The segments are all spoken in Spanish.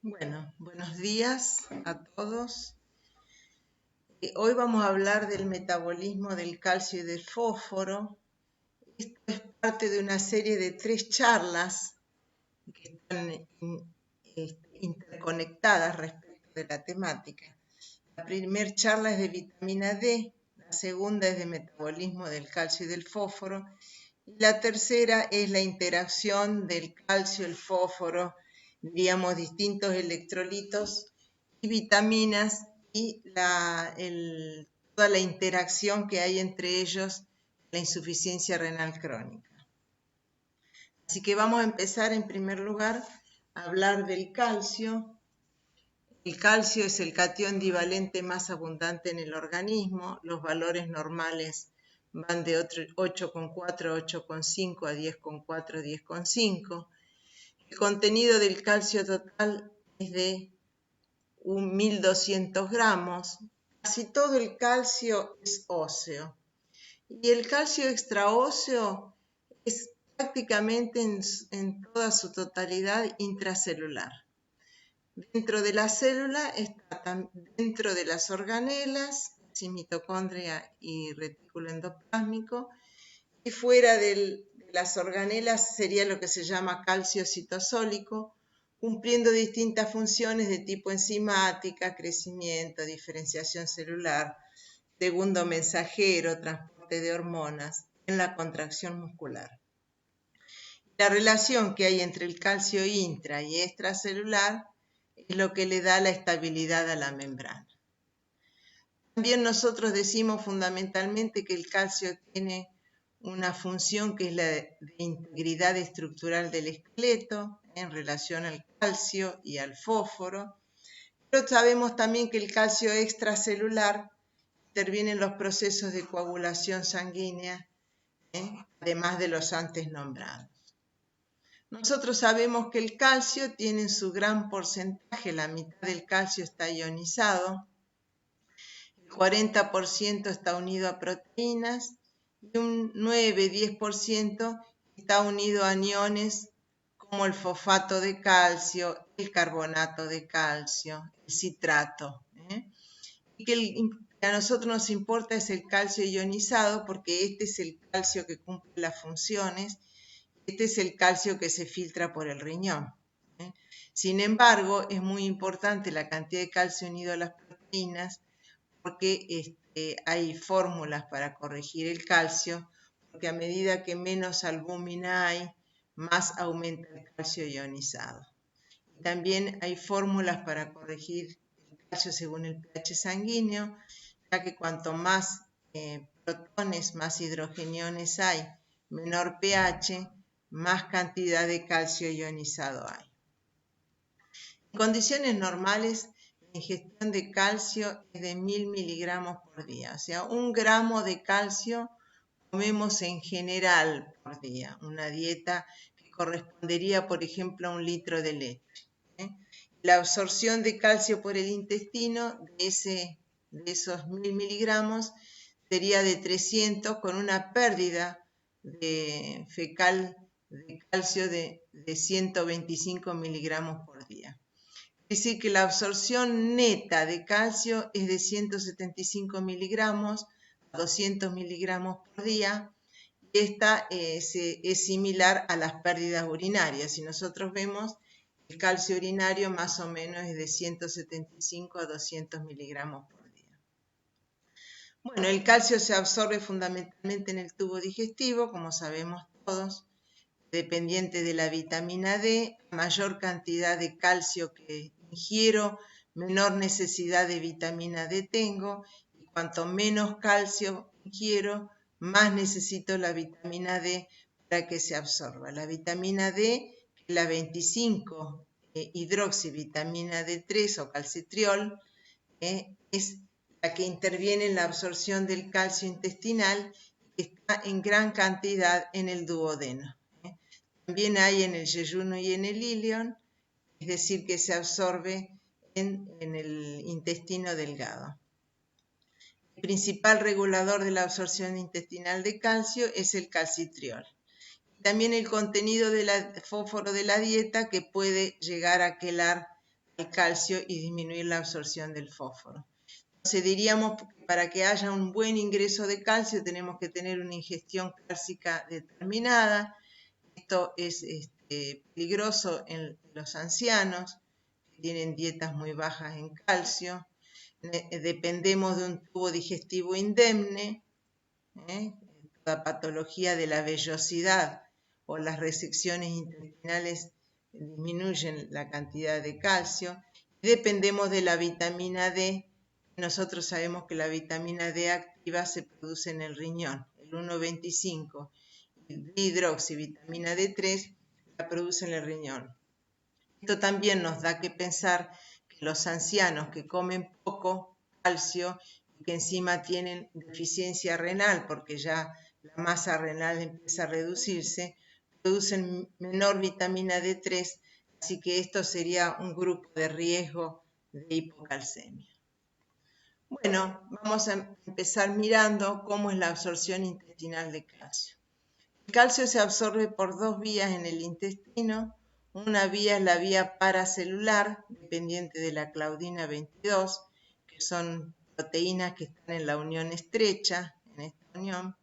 Bueno, buenos días a todos. Hoy vamos a hablar del metabolismo del calcio y del fósforo. Esto es parte de una serie de 3 charlas que están interconectadas respecto de la temática. La primera charla es de vitamina D, la segunda es de metabolismo del calcio y del fósforo, y la tercera es la interacción del calcio, el fósforo, diríamos distintos electrolitos y vitaminas y toda la interacción que hay entre ellos, la insuficiencia renal crónica. Así que vamos a empezar en primer lugar a hablar del calcio. El calcio es el catión divalente más abundante en el organismo. Los valores normales van de 8,4 a 8,5 a 10,4 a 10,5. El contenido del calcio total es de 1.200 gramos. Casi todo el calcio es óseo. Y el calcio extraóseo es prácticamente en toda su totalidad intracelular. Dentro de la célula está dentro de las organelas, mitocondria y retículo endoplásmico, y fuera de las organelas sería lo que se llama calcio citosólico, cumpliendo distintas funciones de tipo enzimática, crecimiento, diferenciación celular, segundo mensajero, transporte de hormonas, en la contracción muscular. La relación que hay entre el calcio intra y extracelular es lo que le da la estabilidad a la membrana. También nosotros decimos fundamentalmente que el calcio tiene una función que es la de integridad estructural del esqueleto en relación al calcio y al fósforo, pero sabemos también que el calcio extracelular interviene en los procesos de coagulación sanguínea, además de los antes nombrados. Nosotros sabemos que el calcio tiene en su gran porcentaje, la mitad del calcio está ionizado, el 40% está unido a proteínas y un 9-10% está unido a aniones como el fosfato de calcio, el carbonato de calcio, el citrato. Y que a nosotros nos importa es el calcio ionizado porque este es el calcio que cumple las funciones. Este es el calcio que se filtra por el riñón. Sin embargo, es muy importante la cantidad de calcio unido a las proteínas porque hay fórmulas para corregir el calcio, porque a medida que menos albúmina hay, más aumenta el calcio ionizado. Y también hay fórmulas para corregir el calcio según el pH sanguíneo, ya que cuanto más protones, más hidrogeniones hay, menor pH, más cantidad de calcio ionizado hay. En condiciones normales, la ingestión de calcio es de 1.000 miligramos por día, o sea, 1 gramo de calcio comemos en general por día, una dieta que correspondería, por ejemplo, a 1 litro de leche. La absorción de calcio por el intestino de esos 1.000 miligramos sería de 300 con una pérdida fecal de calcio de 125 miligramos por día. Es decir, que la absorción neta de calcio es de 175 miligramos a 200 miligramos por día. Y esta es similar a las pérdidas urinarias. Si nosotros vemos, el calcio urinario más o menos es de 175 a 200 miligramos por día. Bueno, el calcio se absorbe fundamentalmente en el tubo digestivo, como sabemos todos, dependiente de la vitamina D. Mayor cantidad de calcio que ingiero, menor necesidad de vitamina D tengo, y cuanto menos calcio ingiero, más necesito la vitamina D para que se absorba. La vitamina D, la 25 hidroxivitamina D3 o calcitriol, es la que interviene en la absorción del calcio intestinal, que está en gran cantidad en el duodeno. También hay en el yeyuno y en el ilion, es decir, que se absorbe en el intestino delgado. El principal regulador de la absorción intestinal de calcio es el calcitriol. También el contenido del fósforo de la dieta que puede llegar a quelar al calcio y disminuir la absorción del fósforo. Entonces diríamos que para que haya un buen ingreso de calcio tenemos que tener una ingestión cálcica determinada. Esto es peligroso en los ancianos que tienen dietas muy bajas en calcio. Dependemos de un tubo digestivo indemne. La patología de la vellosidad o las resecciones intestinales disminuyen la cantidad de calcio. Y dependemos de la vitamina D. Nosotros sabemos que la vitamina D activa se produce en el riñón, el 1,25, y hidroxivitamina D3 la produce en el riñón. Esto también nos da que pensar que los ancianos que comen poco calcio y que encima tienen deficiencia renal porque ya la masa renal empieza a reducirse, producen menor vitamina D3, así que esto sería un grupo de riesgo de hipocalcemia. Bueno, vamos a empezar mirando cómo es la absorción intestinal de calcio. El calcio se absorbe por dos vías en el intestino. Una vía es la vía paracelular, dependiente de la claudina 22, que son proteínas que están en la unión estrecha, en esta unión,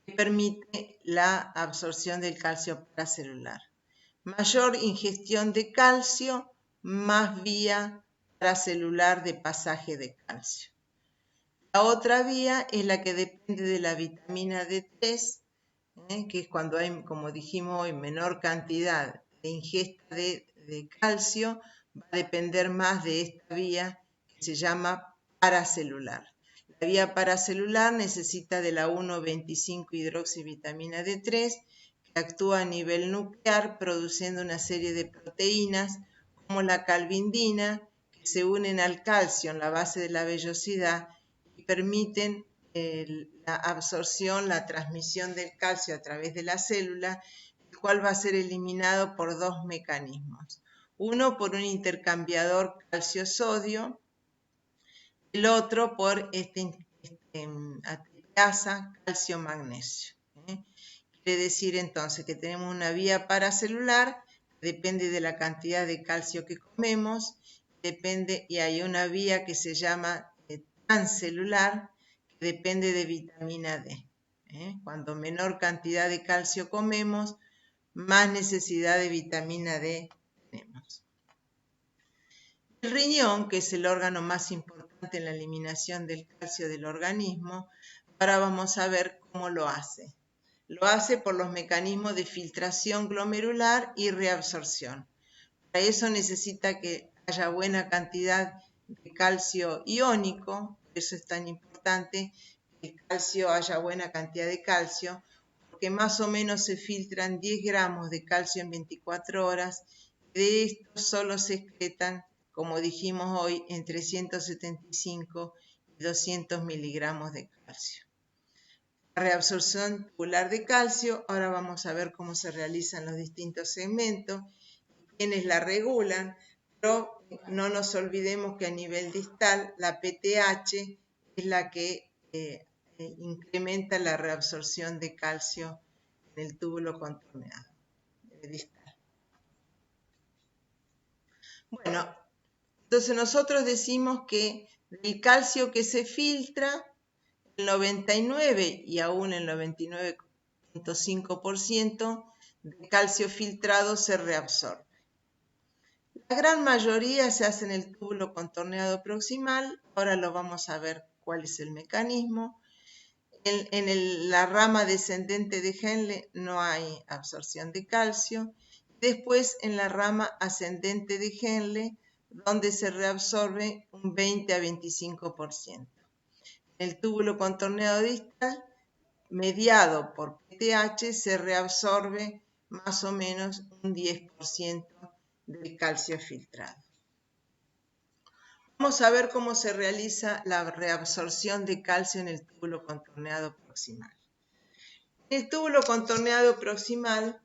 que permite la absorción del calcio paracelular. Mayor ingestión de calcio, más vía paracelular de pasaje de calcio. La otra vía es la que depende de la vitamina D3, que es cuando hay, como dijimos hoy, menor cantidad de ingesta de calcio, va a depender más de esta vía que se llama paracelular. La vía paracelular necesita de la 1,25 hidroxivitamina D3, que actúa a nivel nuclear produciendo una serie de proteínas como la calvindina, que se unen al calcio en la base de la vellosidad y permiten la absorción, la transmisión del calcio a través de la célula, el cual va a ser eliminado por dos mecanismos. Uno por un intercambiador calcio-sodio, el otro por ATPasa calcio-magnesio. Quiere decir entonces que tenemos una vía paracelular, depende de la cantidad de calcio que comemos, y hay una vía que se llama transcelular, depende de vitamina D. Cuando menor cantidad de calcio comemos, más necesidad de vitamina D tenemos. El riñón, que es el órgano más importante en la eliminación del calcio del organismo, ahora vamos a ver cómo lo hace. Lo hace por los mecanismos de filtración glomerular y reabsorción. Para eso necesita que haya buena cantidad de calcio iónico, por eso es tan importante que el calcio haya buena cantidad de calcio, porque más o menos se filtran 10 gramos de calcio en 24 horas, y de estos solo se excretan, como dijimos hoy, entre 175 y 200 miligramos de calcio. La reabsorción tubular de calcio, ahora vamos a ver cómo se realizan los distintos segmentos, quienes la regulan, pero no nos olvidemos que a nivel distal la PTH es la que incrementa la reabsorción de calcio en el túbulo contorneado distal. Bueno, entonces nosotros decimos que el calcio que se filtra, el 99 y aún el 99,5% de calcio filtrado se reabsorbe. La gran mayoría se hace en el túbulo contorneado proximal, ahora lo vamos a ver cuál es el mecanismo. En la rama descendente de Henle no hay absorción de calcio. Después en la rama ascendente de Henle, donde se reabsorbe un 20 a 25%. El túbulo contorneado distal, mediado por PTH, se reabsorbe más o menos un 10% del calcio filtrado. Vamos a ver cómo se realiza la reabsorción de calcio en el túbulo contorneado proximal. En el túbulo contorneado proximal,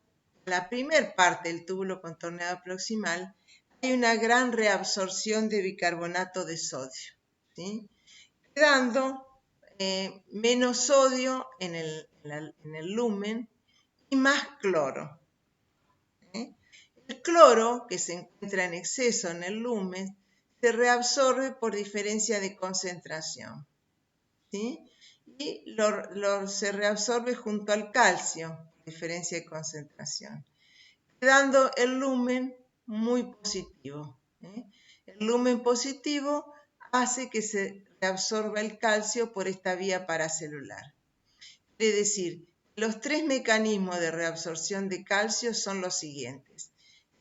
la primera parte del túbulo contorneado proximal, hay una gran reabsorción de bicarbonato de sodio, ¿sí? Quedando menos sodio en el lumen y más cloro. El El cloro, que se encuentra en exceso en el lumen, se reabsorbe por diferencia de concentración, ¿sí? Y se reabsorbe junto al calcio, por diferencia de concentración, quedando el lumen muy positivo, ¿eh? El lumen positivo hace que se reabsorba el calcio por esta vía paracelular. Es decir, los tres mecanismos de reabsorción de calcio son los siguientes.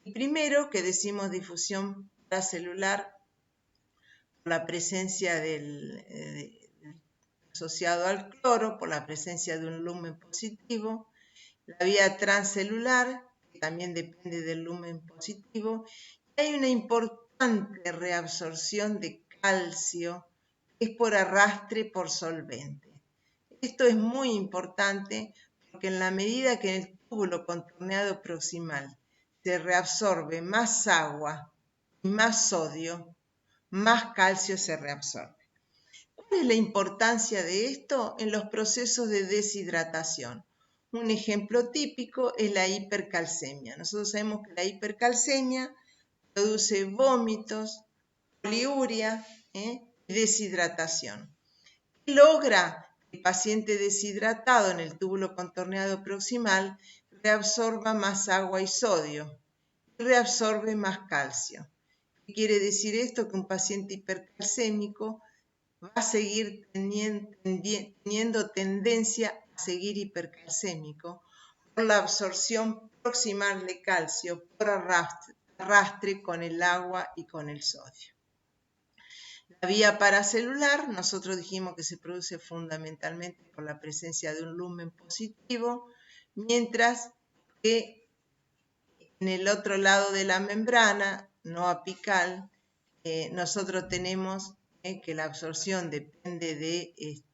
El primero, que decimos difusión paracelular, por la presencia asociado al cloro, por la presencia de un lumen positivo. La vía transcelular, que también depende del lumen positivo. Hay una importante reabsorción de calcio, que es por arrastre por solvente. Esto es muy importante porque en la medida que en el túbulo contorneado proximal se reabsorbe más agua y más sodio, más calcio se reabsorbe. ¿Cuál es la importancia de esto en los procesos de deshidratación? Un ejemplo típico es la hipercalcemia. Nosotros sabemos que la hipercalcemia produce vómitos, poliuria y deshidratación. ¿Qué logra? El paciente deshidratado en el túbulo contorneado proximal reabsorba más agua y sodio y reabsorbe más calcio. ¿Qué quiere decir esto? Que un paciente hipercalcémico va a seguir teniendo tendencia a seguir hipercalcémico por la absorción proximal de calcio por arrastre con el agua y con el sodio. La vía paracelular, nosotros dijimos que se produce fundamentalmente por la presencia de un lumen positivo, mientras que en el otro lado de la membrana, no apical, nosotros tenemos que la absorción depende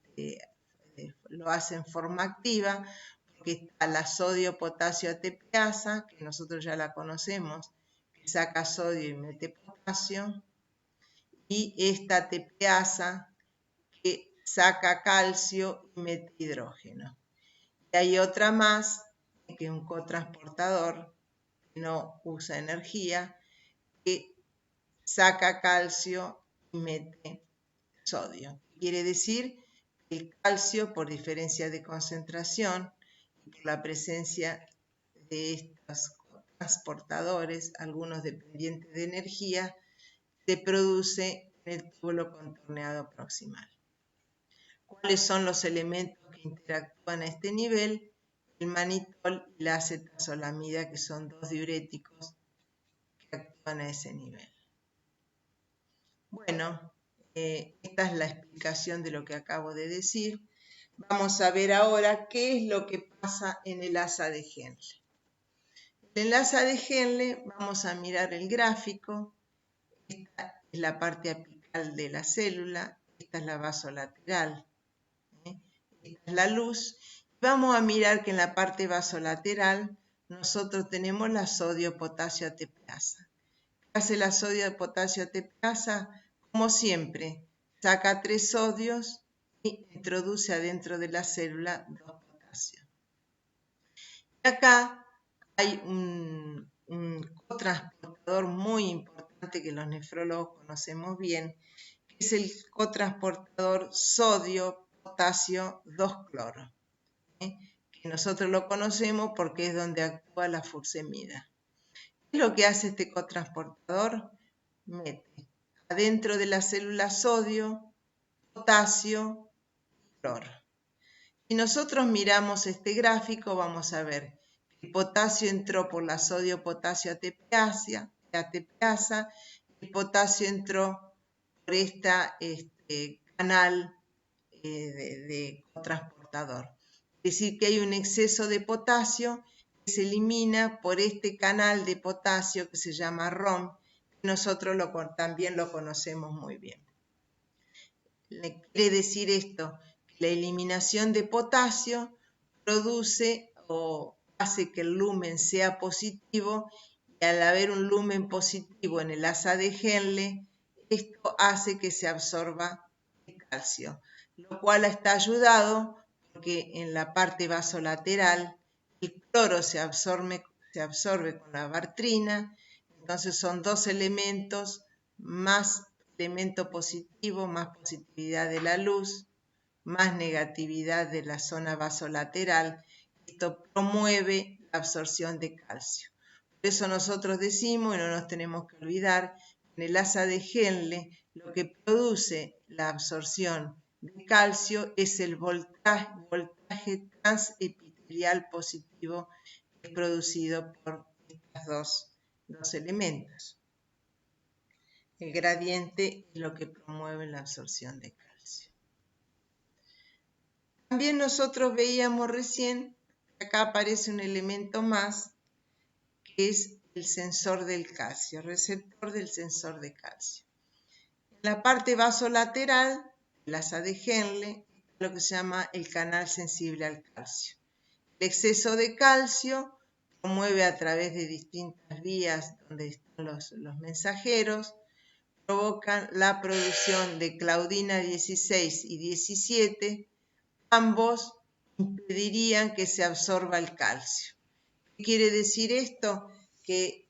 lo hace en forma activa, porque está la sodio-potasio ATPasa, que nosotros ya la conocemos, que saca sodio y mete potasio, y esta ATPasa que saca calcio y mete hidrógeno. Y hay otra más, que es un cotransportador, que no usa energía, que saca calcio y mete sodio. Quiere decir que el calcio, por diferencia de concentración y por la presencia de estos transportadores, algunos dependientes de energía, se produce en el túbulo contorneado proximal. ¿Cuáles son los elementos que interactúan a este nivel? El manitol y la acetazolamida, que son dos diuréticos que actúan a ese nivel. Bueno, esta es la explicación de lo que acabo de decir. Vamos a ver ahora qué es lo que pasa en el asa de Henle. En el asa de Henle vamos a mirar el gráfico. Esta es la parte apical de la célula, esta es la vasolateral, esta es la luz. Vamos a mirar que en la parte vasolateral nosotros tenemos la sodio-potasio ATPasa. ¿Qué hace la sodio-potasio ATPasa? Como siempre, saca 3 sodios y introduce adentro de la célula 2 potasios. Y acá hay un cotransportador muy importante que los nefrólogos conocemos bien, que es el cotransportador sodio-potasio 2-cloro, que nosotros lo conocemos porque es donde actúa la furosemida. ¿Qué es lo que hace este cotransportador? Mete adentro de la célula sodio, potasio y cloro. Si nosotros miramos este gráfico, vamos a ver que el potasio entró por la sodio-potasio ATPasa, el potasio entró por este canal de cotransportador. Es decir, que hay un exceso de potasio que se elimina por este canal de potasio que se llama ROM, que nosotros también lo conocemos muy bien. Le quiere decir esto, que la eliminación de potasio produce o hace que el lumen sea positivo, y al haber un lumen positivo en el asa de Henle, esto hace que se absorba el calcio, lo cual está ayudado porque en la parte vasolateral el cloro se absorbe se absorbe con la bartrina. Entonces son dos elementos, más elemento positivo, más positividad de la luz, más negatividad de la zona vasolateral. Esto promueve la absorción de calcio. Por eso nosotros decimos, y no nos tenemos que olvidar, en el asa de Henle lo que produce la absorción de calcio es el voltaje transepitelial positivo que es producido por estos dos elementos. El gradiente es lo que promueve la absorción de calcio. También nosotros veíamos recién, acá aparece un elemento más, que es el sensor del calcio, receptor del sensor de calcio. En la parte vasolateral, el asa de Henle, lo que se llama el canal sensible al calcio. El exceso de calcio promueve a través de distintas vías donde están los mensajeros, provocan la producción de claudina 16 y 17, ambos impedirían que se absorba el calcio. ¿Qué quiere decir esto? Que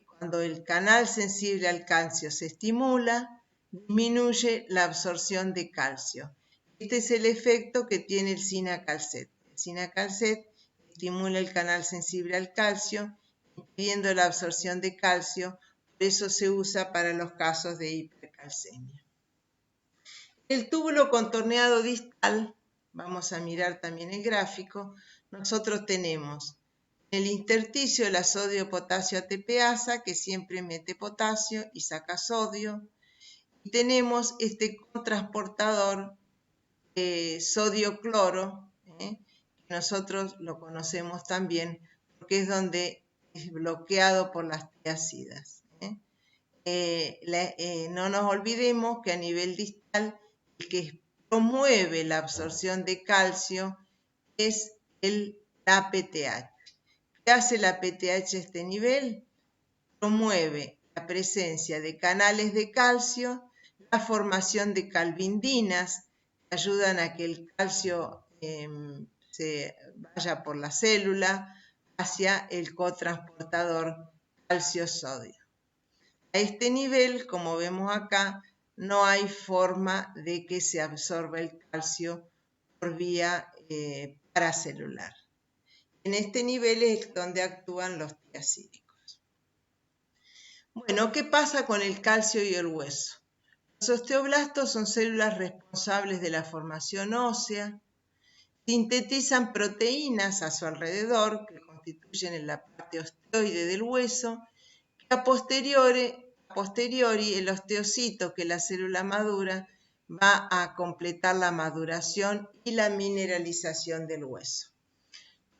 cuando el canal sensible al calcio se estimula, disminuye la absorción de calcio. Este es el efecto que tiene el cinacalcet. El cinacalcet estimula el canal sensible al calcio, impidiendo la absorción de calcio, por eso se usa para los casos de hipercalcemia. El túbulo contorneado distal, vamos a mirar también el gráfico, nosotros tenemos en el intersticio la sodio-potasio ATPasa, que siempre mete potasio y saca sodio, y tenemos este contrasportador sodio-cloro, que nosotros lo conocemos también porque es donde es bloqueado por las tiacidas. No nos olvidemos que a nivel distal el que promueve la absorción de calcio es la PTH. ¿Qué hace la PTH a este nivel? Promueve la presencia de canales de calcio, la formación de calvindinas que ayudan a que el calcio se vaya por la célula hacia el cotransportador calcio-sodio. A este nivel, como vemos acá, no hay forma de que se absorba el calcio por vía paracelular. En este nivel es donde actúan los tiacídicos. Bueno, ¿qué pasa con el calcio y el hueso? Los osteoblastos son células responsables de la formación ósea, sintetizan proteínas a su alrededor que constituyen la parte osteoide del hueso, que a posteriori el osteocito, que es la célula madura, va a completar la maduración y la mineralización del hueso.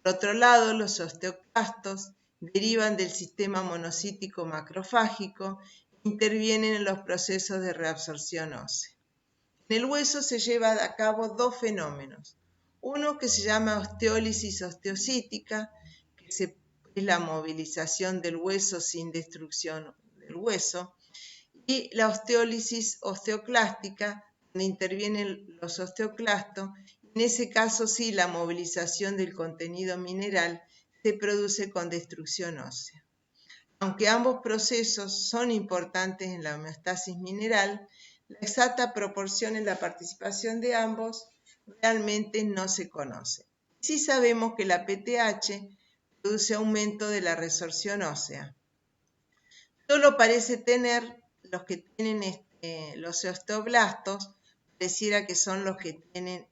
Por otro lado, los osteoclastos derivan del sistema monocítico macrofágico e intervienen en los procesos de reabsorción ósea. En el hueso se llevan a cabo dos fenómenos. Uno que se llama osteólisis osteocítica, que es la movilización del hueso sin destrucción del hueso, y la osteólisis osteoclástica, donde intervienen los osteoclastos. En ese caso sí, la movilización del contenido mineral se produce con destrucción ósea. Aunque ambos procesos son importantes en la homeostasis mineral, la exacta proporción en la participación de ambos realmente no se conoce. Sí sabemos que la PTH produce aumento de la resorción ósea. Solo parece tener los que tienen los osteoblastos, pareciera que son los que tienen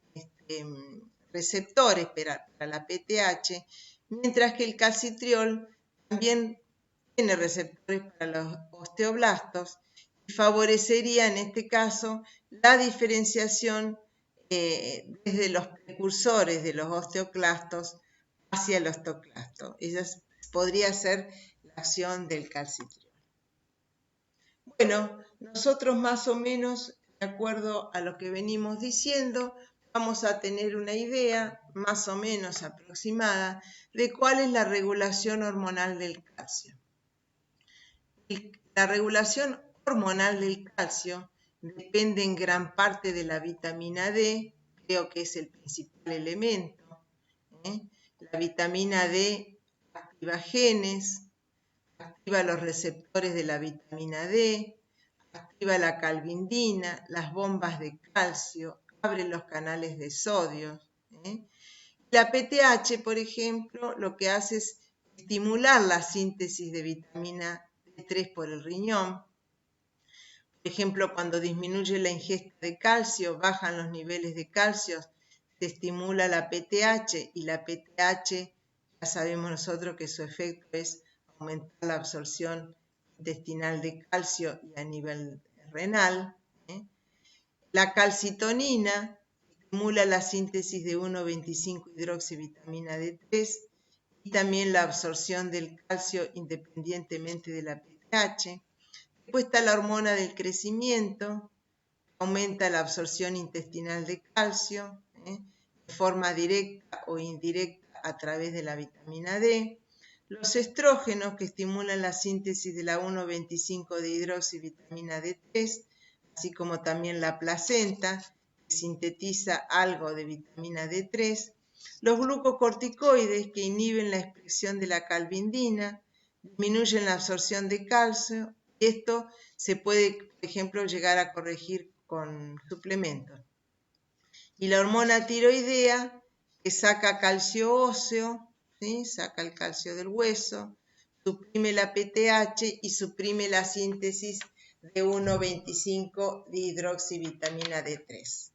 receptores para la PTH, mientras que el calcitriol también tiene receptores para los osteoblastos y favorecería en este caso la diferenciación desde los precursores de los osteoclastos hacia el osteoclasto. Esa podría ser la acción del calcitriol. Bueno, nosotros más o menos, de acuerdo a lo que venimos diciendo, vamos a tener una idea más o menos aproximada de cuál es la regulación hormonal del calcio. La regulación hormonal del calcio depende en gran parte de la vitamina D, creo que es el principal elemento. La vitamina D activa genes, activa los receptores de la vitamina D, activa la calvindina, las bombas de calcio, abre los canales de sodio. La PTH, por ejemplo, lo que hace es estimular la síntesis de vitamina D3 por el riñón. Por ejemplo, cuando disminuye la ingesta de calcio, bajan los niveles de calcio, se estimula la PTH y la PTH, ya sabemos nosotros que su efecto es aumentar la absorción intestinal de calcio y a nivel renal. La calcitonina estimula la síntesis de 1,25-hidroxivitamina D3 y también la absorción del calcio independientemente de la PTH. Después está la hormona del crecimiento, aumenta la absorción intestinal de calcio, de forma directa o indirecta a través de la vitamina D. Los estrógenos, que estimulan la síntesis de la 1,25 de hidroxivitamina D3, así como también la placenta, que sintetiza algo de vitamina D3. Los glucocorticoides, que inhiben la expresión de la calvindina, disminuyen la absorción de calcio. Esto se puede, por ejemplo, llegar a corregir con suplementos. Y la hormona tiroidea, que saca calcio óseo, ¿sí? Saca el calcio del hueso, suprime la PTH y suprime la síntesis de 1,25 de hidroxivitamina D3.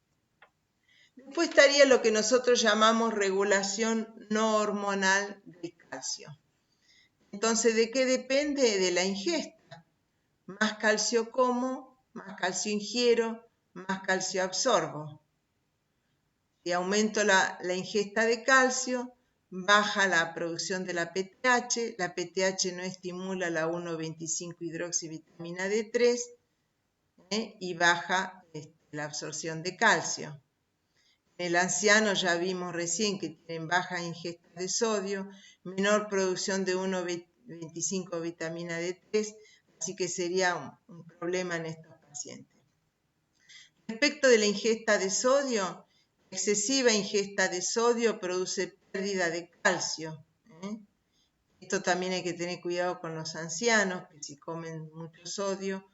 Después estaría lo que nosotros llamamos regulación no hormonal del calcio. Entonces, ¿de qué depende? De la ingesta. Más calcio como, más calcio ingiero, más calcio absorbo. Si aumento la ingesta de calcio, baja la producción de la PTH no estimula la 1,25 hidroxivitamina D3 y baja la absorción de calcio. En el anciano ya vimos recién que tienen baja ingesta de sodio, menor producción de 1,25 vitamina D3, así que sería un problema en estos pacientes. Respecto de la ingesta de sodio, excesiva ingesta de sodio produce pérdida de calcio. Esto también hay que tener cuidado con los ancianos, que si comen mucho sodio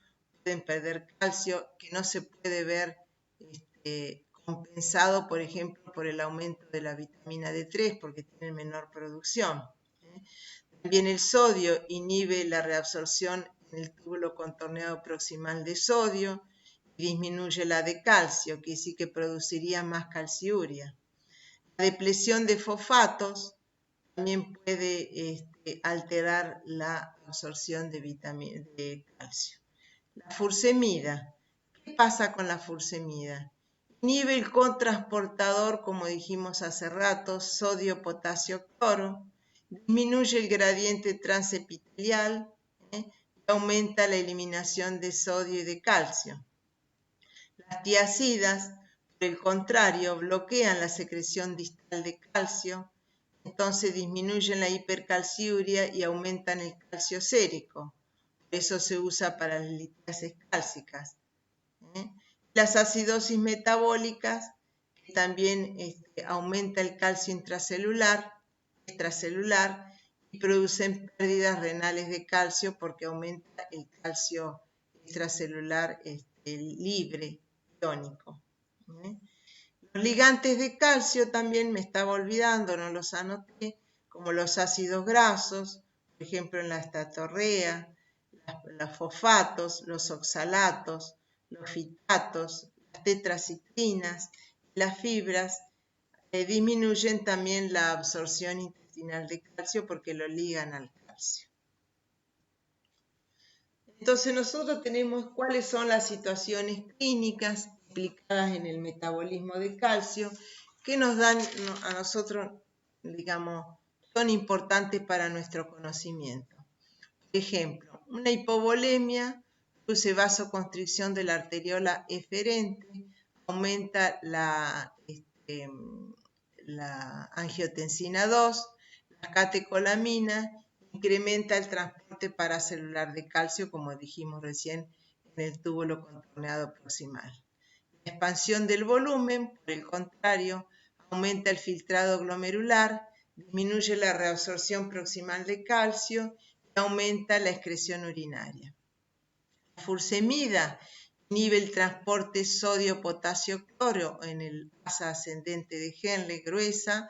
pueden perder calcio, que no se puede ver compensado, por ejemplo, por el aumento de la vitamina D3, porque tienen menor producción. También el sodio inhibe la reabsorción en el túbulo contorneado proximal de sodio y disminuye la de calcio, que sí que produciría más calciuria. La depresión de fosfatos también puede alterar la absorción de calcio. La fursemida. ¿Qué pasa con la fursemida? Inhibe el cotransportador, como dijimos hace rato, sodio, potasio, cloro, disminuye el gradiente transepitelial y aumenta la eliminación de sodio y de calcio. Las tiazidas, por el contrario, bloquean la secreción distal de calcio, entonces disminuyen la hipercalciuria y aumentan el calcio sérico. Por eso se usa para las litiasis cálcicas. Las acidosis metabólicas, que también aumenta el calcio extracelular, y producen pérdidas renales de calcio porque aumenta el calcio extracelular libre, iónico. Los ligantes de calcio también me estaba olvidando, no los anoté, como los ácidos grasos, por ejemplo en la estatorrea, los fosfatos, los oxalatos, los fitatos, las tetracitrinas, las fibras, disminuyen también la absorción intestinal de calcio porque lo ligan al calcio. Entonces nosotros tenemos cuáles son las situaciones clínicas implicadas en el metabolismo de calcio que nos dan a nosotros, digamos, son importantes para nuestro conocimiento. Por ejemplo, una hipovolemia produce vasoconstricción de la arteriola eferente, aumenta la angiotensina 2, la catecolamina, incrementa el transporte paracelular de calcio, como dijimos recién, en el túbulo contorneado proximal. La expansión del volumen, por el contrario, aumenta el filtrado glomerular, disminuye la reabsorción proximal de calcio y aumenta la excreción urinaria. La furosemida inhibe el transporte sodio-potasio-cloro en el asa ascendente de Henle gruesa,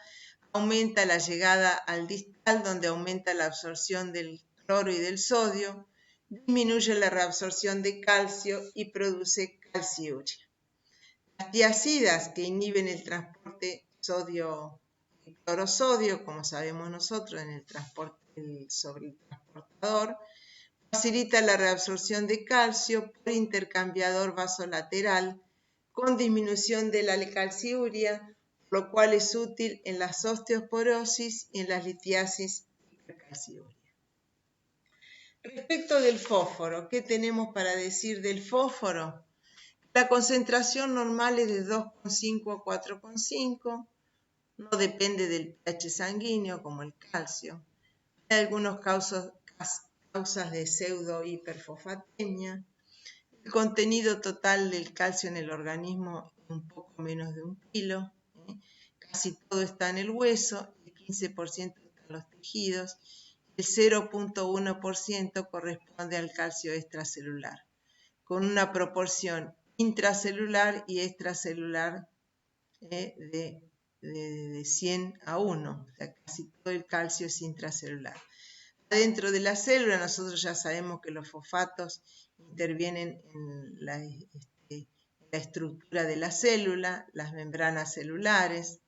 aumenta la llegada al distal donde aumenta la absorción del cloro y del sodio, disminuye la reabsorción de calcio y produce calciuria. Las tiazidas que inhiben el transporte sodio-clorosodio, como sabemos nosotros en el transporte sobre el transportador, facilita la reabsorción de calcio por intercambiador vasolateral con disminución de la calciuria, lo cual es útil en las osteoporosis y en las litiasis hipercalciuria. Respecto del fósforo, ¿qué tenemos para decir del fósforo? La concentración normal es de 2,5 a 4,5, no depende del pH sanguíneo como el calcio. Hay algunas causas de pseudohiperfosfatemia. El contenido total del calcio en el organismo es un poco menos de 1 kilo. Casi todo está en el hueso, el 15% está en los tejidos, el 0,1% corresponde al calcio extracelular, con una proporción intracelular y extracelular de 100 a 1, o sea, casi todo el calcio es intracelular. Dentro de la célula nosotros ya sabemos que los fosfatos intervienen en la estructura de la célula, las membranas celulares,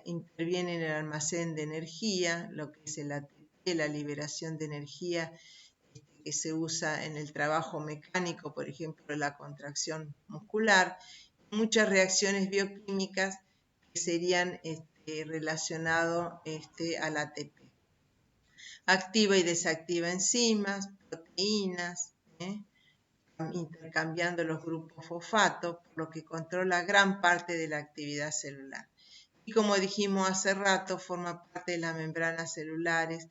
intervienen en el almacén de energía, lo que es el ATP, la liberación de energía que se usa en el trabajo mecánico, por ejemplo, la contracción muscular, muchas reacciones bioquímicas que serían relacionadas al ATP. Activa y desactiva enzimas, proteínas, intercambiando los grupos fosfato, por lo que controla gran parte de la actividad celular. Y como dijimos hace rato, forma parte de las membranas celulares,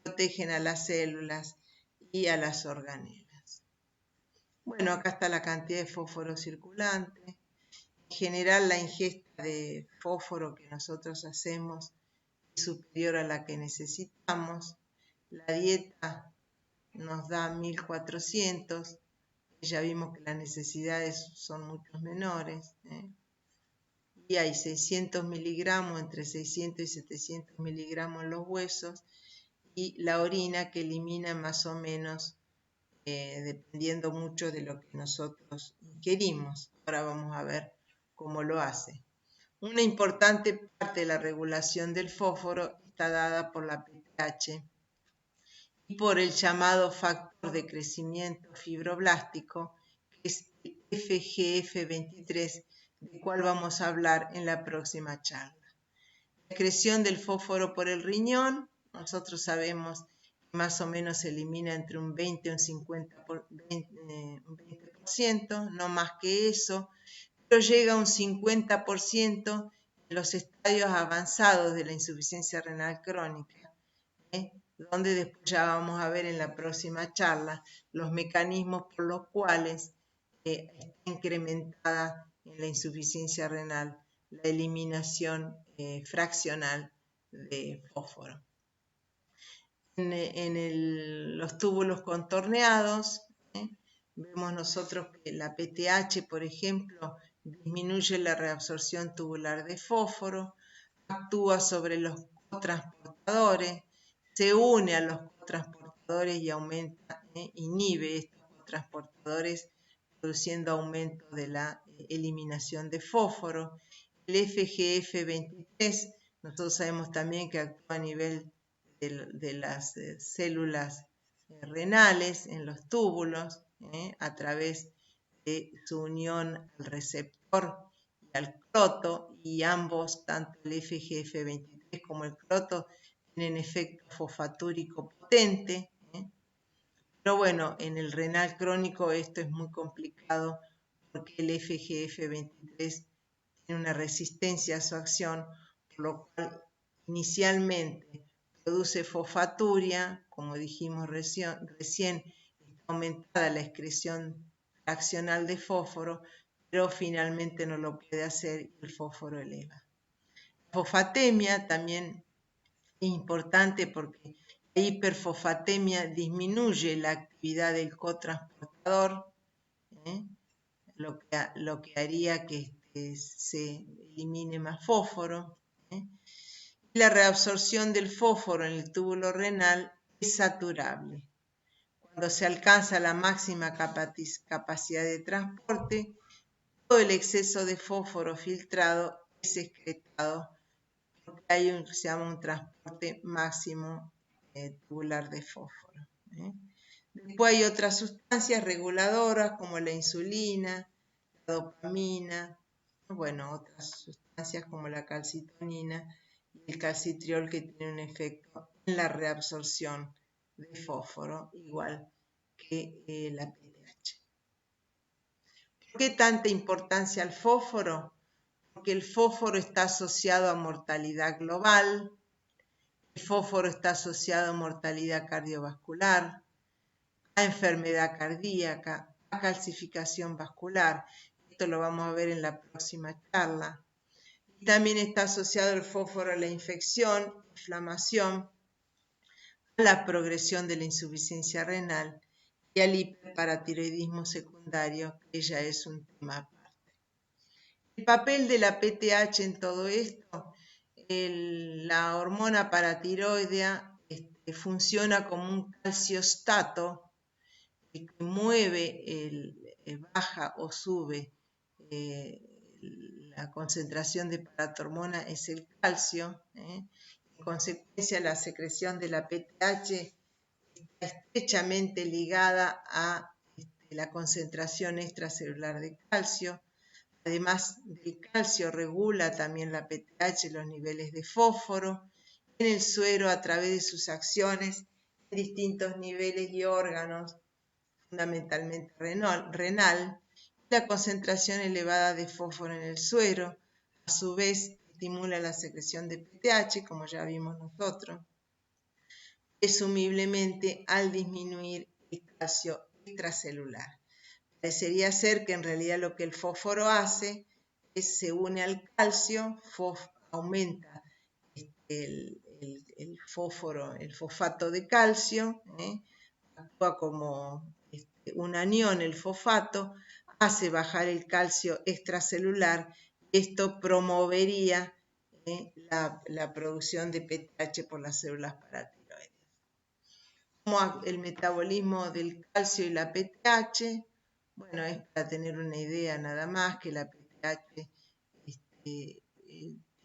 protegen a las células y a las organelas. Bueno, acá está la cantidad de fósforo circulante. En general, la ingesta de fósforo que nosotros hacemos es superior a la que necesitamos. La dieta nos da 1400, ya vimos que las necesidades son mucho menores, y hay 600 miligramos, entre 600 y 700 miligramos en los huesos, y la orina que elimina más o menos, dependiendo mucho de lo que nosotros ingerimos. Ahora vamos a ver cómo lo hace. Una importante parte de la regulación del fósforo está dada por la PTH y por el llamado factor de crecimiento fibroblástico, que es el FGF23, del cual vamos a hablar en la próxima charla. La excreción del fósforo por el riñón, nosotros sabemos que más o menos se elimina entre un 20 y un 20%, no más que eso, pero llega a un 50% en los estadios avanzados de la insuficiencia renal crónica, donde después ya vamos a ver en la próxima charla los mecanismos por los cuales está incrementada en la insuficiencia renal la eliminación fraccional de fósforo. En los túbulos contorneados, vemos nosotros que la PTH, por ejemplo, disminuye la reabsorción tubular de fósforo, actúa sobre los cotransportadores, se une a los cotransportadores y aumenta, inhibe estos cotransportadores, produciendo aumento de la eliminación de fósforo. El FGF23, nosotros sabemos también que actúa a nivel de las células renales en los túbulos, a través de su unión al receptor y al croto, y ambos, tanto el FGF23 como el croto, tienen efecto fosfatúrico potente. Pero bueno, en el renal crónico esto es muy complicado porque el FGF23 tiene una resistencia a su acción, por lo cual inicialmente produce fosfaturia, como dijimos recién, está aumentada la excreción fraccional de fósforo, pero finalmente no lo puede hacer y el fósforo eleva. La fosfatemia también es importante porque la hiperfosfatemia disminuye la actividad del cotransportador, lo que haría que se elimine más fósforo. La reabsorción del fósforo en el túbulo renal es saturable. Cuando se alcanza la máxima capacidad de transporte, todo el exceso de fósforo filtrado es excretado porque hay se llama un transporte máximo tubular de fósforo. Después hay otras sustancias reguladoras como la insulina, la dopamina, bueno, otras sustancias como la calcitonina y el calcitriol que tienen un efecto en la reabsorción de fósforo, igual que la PTH. ¿Por qué tanta importancia al fósforo? Porque el fósforo está asociado a mortalidad global, el fósforo está asociado a mortalidad cardiovascular, a enfermedad cardíaca, a calcificación vascular. Esto lo vamos a ver en la próxima charla. Y también está asociado el fósforo a la infección, inflamación, a la progresión de la insuficiencia renal y al hiperparatiroidismo secundario, que ya es un tema aparte. El papel de la PTH en todo esto, la hormona paratiroidea funciona como un calciostato que mueve, baja o sube la concentración de paratormona es el calcio. En consecuencia, la secreción de la PTH está estrechamente ligada a la concentración extracelular de calcio. Además del calcio, regula también la PTH los niveles de fósforo en el suero a través de sus acciones en distintos niveles y órganos, fundamentalmente renal. La concentración elevada de fósforo en el suero, a su vez, estimula la secreción de PTH, como ya vimos nosotros, presumiblemente al disminuir el calcio extracelular. Parecería ser que en realidad lo que el fósforo hace es se une al calcio, aumenta el fósforo, el fosfato de calcio, actúa como un anión el fosfato, hace bajar el calcio extracelular y esto promovería la producción de PTH por las células paratiroides. Como el metabolismo del calcio y la PTH, bueno, es para tener una idea nada más que la PTH tiene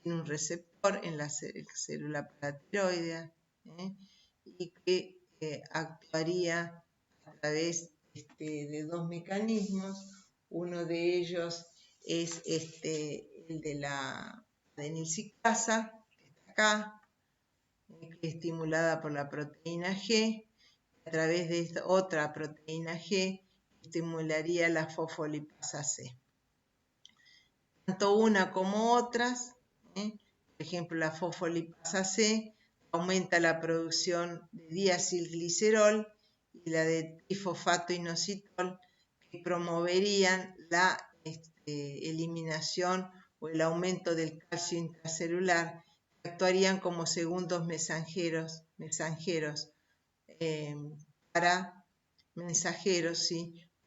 un receptor en la célula paratiroidea y que actuaría a través de dos mecanismos. Uno de ellos es el de la adenilciclasa, que está acá, que es estimulada por la proteína G. A través de esta otra proteína G estimularía la fosfolipasa C. Tanto una como otras, por ejemplo la fosfolipasa C aumenta la producción de diacilglicerol y la de trifosfato inositol, que promoverían la eliminación o el aumento del calcio intracelular, que actuarían como segundos mensajeros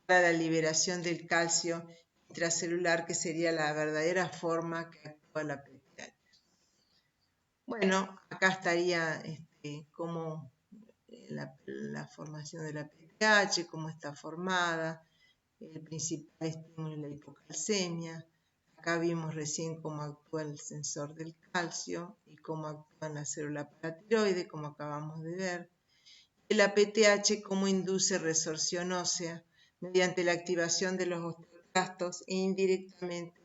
para la liberación del calcio intracelular, que sería la verdadera forma que actúa la PTH. Bueno, acá estaría como la formación de la PTH, cómo está formada, el principal estímulo es la hipocalcemia. Acá vimos recién cómo actúa el sensor del calcio y cómo actúa en la célula paratiroide, como acabamos de ver. La PTH cómo induce resorción ósea mediante la activación de los osteoclastos e indirectamente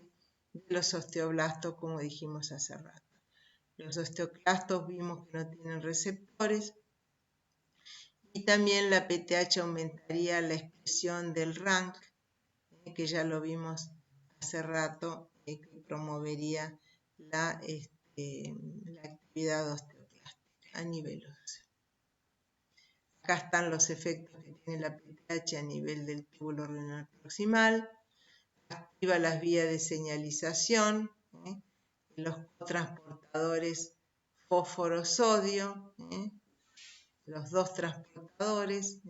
de los osteoblastos, como dijimos hace rato. Los osteoclastos vimos que no tienen receptores y también la PTH aumentaría la expresión del RANK, que ya lo vimos hace rato, que promovería la actividad osteoclástica a nivel óseo. Acá están los efectos que tiene la PTH a nivel del túbulo renal proximal. Activa las vías de señalización, los cotransportadores fósforo-sodio, los dos transportadores,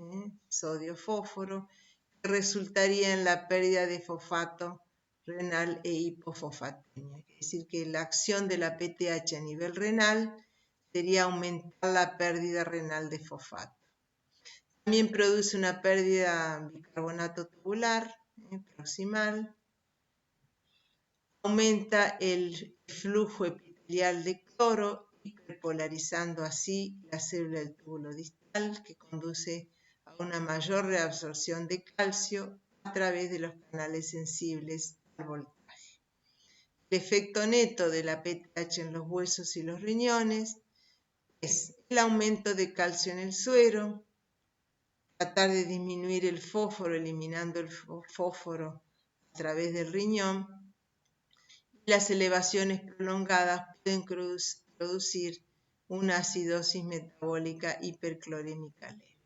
sodio-fósforo, que resultaría en la pérdida de fosfato renal e hipofosfatemia. Es decir, que la acción de la PTH a nivel renal sería aumentar la pérdida renal de fosfato. También produce una pérdida de bicarbonato tubular proximal. Aumenta el flujo epitelial de cloro, hiperpolarizando así la célula del túbulo distal, que conduce a una mayor reabsorción de calcio a través de los canales sensibles al voltaje. El efecto neto de la PTH en los huesos y los riñones es el aumento de calcio en el suero, tratar de disminuir el fósforo eliminando el fósforo a través del riñón. Las elevaciones prolongadas pueden producir una acidosis metabólica hiperclorémica leve.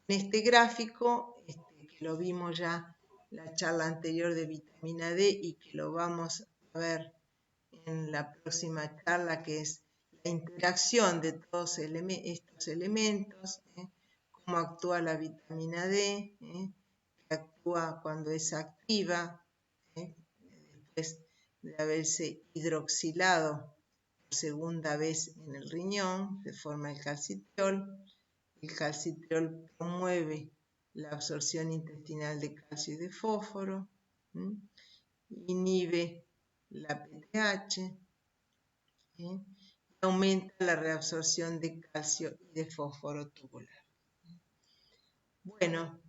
En este gráfico, que lo vimos ya en la charla anterior de vitamina D y que lo vamos a ver en la próxima charla, que es la interacción de todos estos elementos, cómo actúa la vitamina D, que actúa cuando es activa, después de haberse hidroxilado por segunda vez en el riñón, se forma el calcitriol. El calcitriol promueve la absorción intestinal de calcio y de fósforo, inhibe la PTH, y aumenta la reabsorción de calcio y de fósforo tubular. Bueno,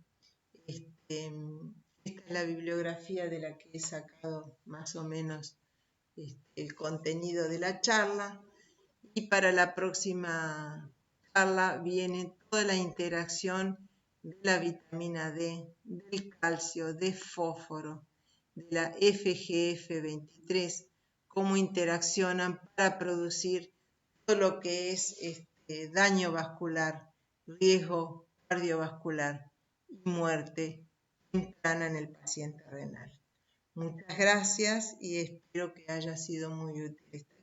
esta es la bibliografía de la que he sacado más o menos el contenido de la charla, y para la próxima charla viene toda la interacción de la vitamina D, del calcio, de fósforo, de la FGF23, cómo interaccionan para producir todo lo que es daño vascular, riesgo cardiovascular y muerte temprana en el paciente renal. Muchas gracias y espero que haya sido muy útil esta